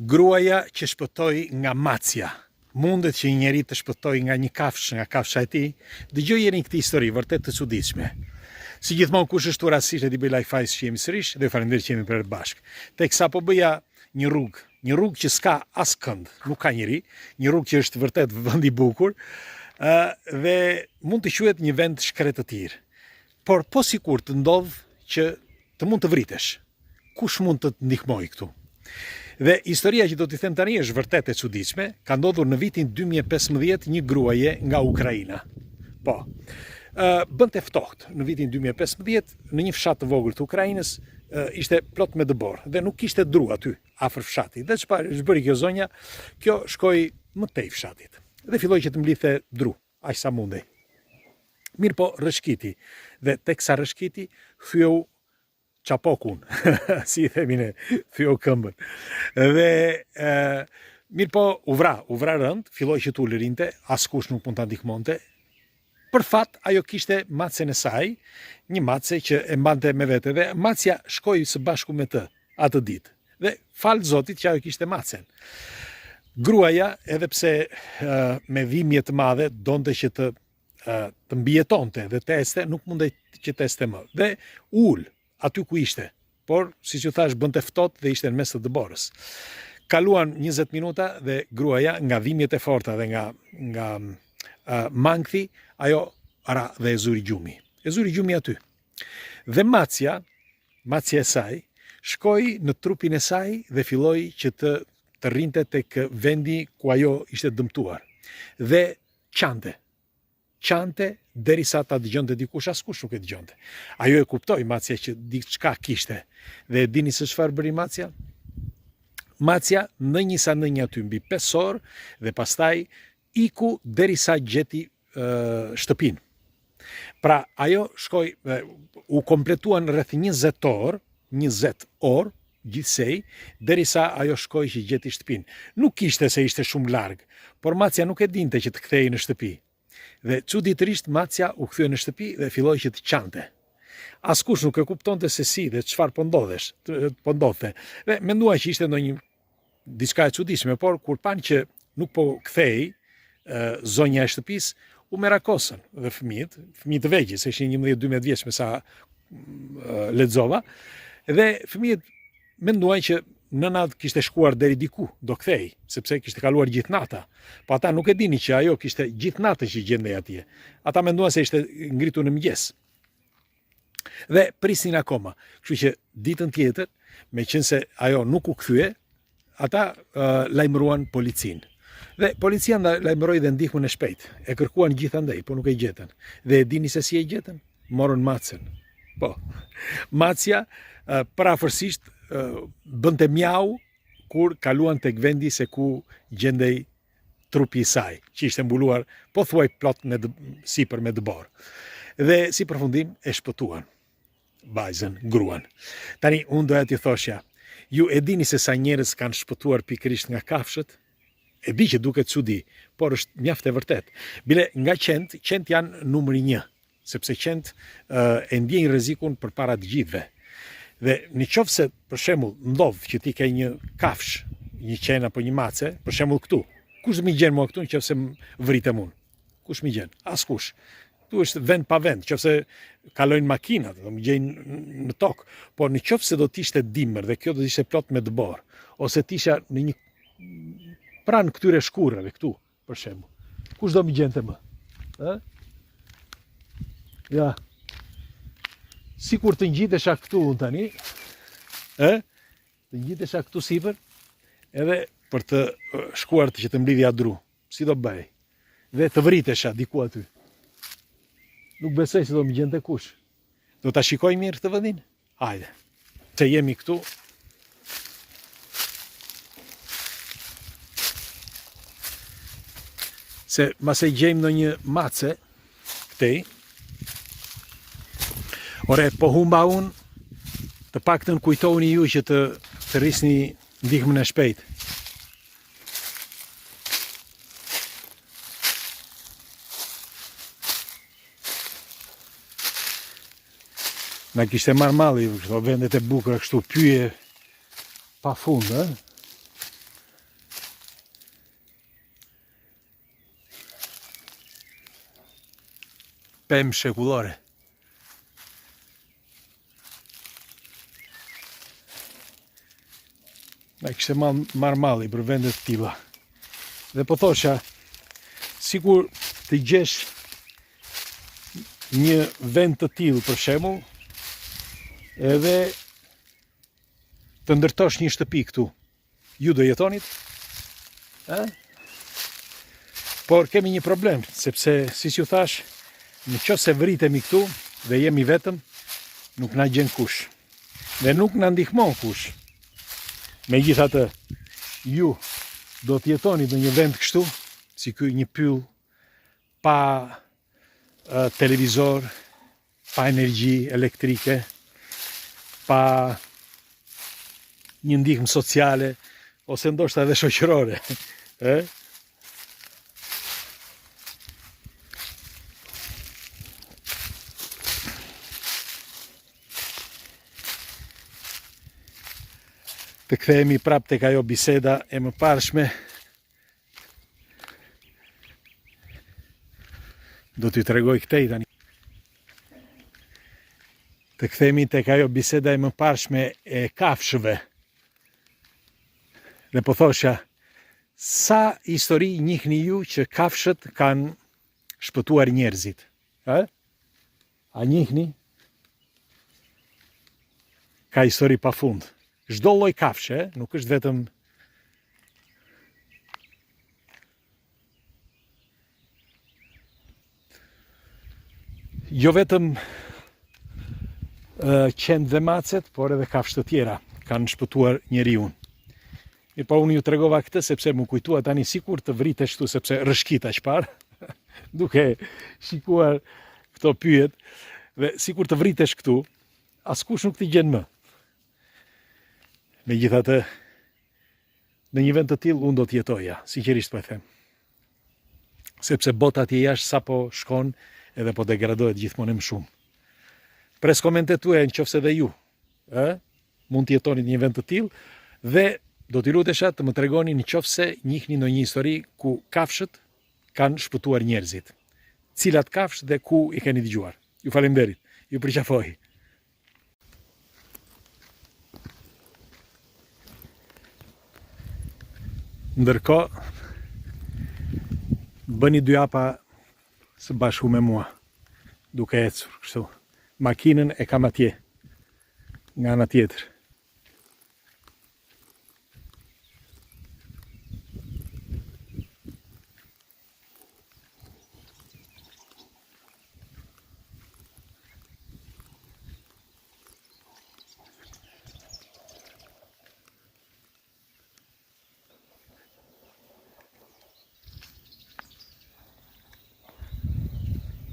Gruaja që shpëtoi nga macja. Mundet që një njeri të shpëtoi nga një kafshë, nga kafsha e tij. Dëgjoj jeni këtë histori vërtet të çuditshme. Si gjithmonë kush është rastësisht e di bëj like që jemi sërish dhe faleminderit që jemi për bashk. Teksa po bëja një rrugë që s'ka askënd, nuk ka njeri, një rrugë që është vërtet vend i bukur, dhe mund të quhet një vend shkretëtir. Por po sikur të ndodh që të mund të vritesh. Kush mund të të ndihmojë këtu? Dhe historia që do t'i them tani është vërtet e çuditshme, ka ndodhur në vitin 2015 një gruaje nga Ukraina. Po. Bënte ftohtë në vitin 2015 në një fshat të vogël të Ukrainës, ishte plot me dëbor dhe nuk kishte dru aty afër fshatit. Dhe çfarë bëri kjo zonja? Kjo shkoi më tej fshatit dhe filloi që të mblidhte dru, aq sa mundej. Mirë po rrëshqiti dhe teksa rrëshqiti thyeu çapokun, si i themi ne, thyeu këmbën. Dhe mirë po u vra rënd, filloi që t'u lërinte, askush nuk mund ta ndihmonte. Për fat, ajo kishte macen e saj, një mace që e mbante me vete dhe macja shkoi së bashku me të atë ditë. Dhe falë Zotit që ajo kishte macen. Gruaja, edhe pse me dhimbje të madhe, donte që të mbijetonte dhe të este, nuk mundej që të este më. Dhe ul aty ku ishte, por siç ju thash bënte ftohtë dhe ishte në mes të dëborës. Kaluan 20 minuta dhe gruaja nga dhimbjet e forta dhe nga mangthi, ajo ra dhe e zuri gjumi. E zuri gjumi aty. Dhe macja e saj, shkoi në trupin e saj dhe filloi që të rrinte tek vendi ku ajo ishte dëmtuar. Dhe qante derisa ta dëgjonte dikush, askush nuk e dëgjonte. Ajo e kuptoi macja që diçka kishte. Dhe e dini se çfarë bëri macja? Macja në një aty mbi 5 orë dhe pastaj iku derisa gjeti shtëpin. Pra ajo shkoi, u kompletuan rreth 20 orë gjithsej, derisa ajo shkoi që gjeti shtëpin. Nuk kishte se ishte shumë larg, por macja nuk e dinte që të kthehej në shtëpi. Dhe çuditërisht macja u kthye në shtëpi dhe filloi që të qante. Askush nuk e kuptonte se si dhe çfarë po ndodhte. Dhe mendua që ishte ndonjë diçka e çuditshme, por kur pan që nuk po kthehej zonja e shtëpisë, u merakosën dhe fëmijët të vegjël, se ishin 11-12 vjeç me sa lexova, dhe fëmijët menduan që nëna kishte shkuar deri diku, do kthej, sepse kishte kaluar gjithë nata. Po ata nuk e dini që ajo kishte gjithë natën që gjendej atje. Ata menduan se ishte ngritur në mëngjes. Dhe prisnin akoma. Kështu që ditën tjetër, meqense ajo nuk u kthye, ata lajmëruan policinë. Dhe policia lajmëroi dhe ndihmën e shpejtë. E kërkuan gjithandej, po nuk e gjetën. Dhe e dini se si e gjetën? Morën macen. Po. Macja parafërsisht bënte mjau kur kaluan tek vendi se ku gjendej trupi i saj, që ishte mbuluar pothuaj plot sipër me dëbor. Dhe si përfundim e shpëtuan vajzën, gruan. Tani unë doja t'ju thoshja, ju e dini se sa njerëz kanë shpëtuar pikërisht nga kafshët? E di që duket çudi, por është mjaft e vërtet. Bile nga qent janë numri 1, sepse qent e ndjejnë rrezikun përpara të gjithëve. Dhe në qoftë se për shembull ndodh që ti ke një kafsh, një qen apo një mace, për shembull këtu. Kush më gjen mua këtu nëse vritem unë? Kush më gjen? Askush. Tu është vend pa vend, nëse kalojnë makinat, do më gjejnë në tokë. Por në qoftë se do të ishte dimër dhe kjo do të ishte plot me dëbor, ose të isha në një pranë këtyre shkurrave këtu, për shembull. Kush do më gjente më? Ë? Ja. Sikur të ngjitesha këtu unë tani, të ngjitesha këtu sipër, edhe për të shkuar që të mblidhja dru. Si do bëj? Dhe të vritesha diku aty. Nuk besoj se do më gjente kush. Do ta shikoj mirë këtë vendin? Hajde. Se jemi këtu. Se mase gjejmë në një mace, këtej, ore, po humba unë, të paktën kujtohuni ju që të rrisni ndihmën e shpejtë. Na kishte marrë malli, këto vendet e bukura kështu pyje pa fund, pemë shekullore. Me kështë marrë malli për vendet të tilla. Dhe po thosha, sikur të gjesh një vend të tillë për shembull, edhe të ndërtosh një shtëpi këtu. Ju do jetonit? Por kemi një problem, sepse, si që thash, në qoftë se vritemi këtu dhe jemi vetëm, nuk na gjen kush. Dhe nuk na ndihmon kush. Megjithatë, ju do të jetoni në një vend kështu, si ky një pyll, pa televizor, pa energji elektrike, pa një ndihmë sociale, ose ndoshta edhe shoqërore. Të kthehemi prap tek ajo biseda e mëparshme. Do t'ju tregoj këtej tani. Të kthehemi tek ajo biseda e mëparshme e kafshëve. Dhe po thosha, sa histori njihni ju që kafshët kanë shpëtuar njerëzit? A njihni? Ka histori pafund. Çdo lloj kafshë, nuk është vetëm jo vetëm qenë dhe macet, por edhe kafshë të tjera kanë shpëtuar njeriun. Po unë ju tregova këtë sepse më kujtua tani sikur të vritesh këtu, sepse rrëshqita çfarë, duke shikuar këto pyjet, dhe sikur të vritesh këtu, askush nuk t'i gjen më. Megjithatë, në një vend të tillë unë do të jetoja, sinqerisht po e them. Sepse bota atje jashtë sapo shkon edhe po degradohet gjithmonë më shumë. Pres komentet tuaja nëse dhe ju, mund të jetoni në një vend të tillë, dhe do t'i lutesha të më tregoni nëse njihni ndonjë histori ku kafshët kanë shpëtuar njerëzit. Cilat kafshë dhe ku i keni dëgjuar. Ju faleminderit. Ju përqafoj. Ndërkohë, bëni dy hapa së bashku me mua, duke ecur kështu. Makinën e kam atje, nga ana tjetër.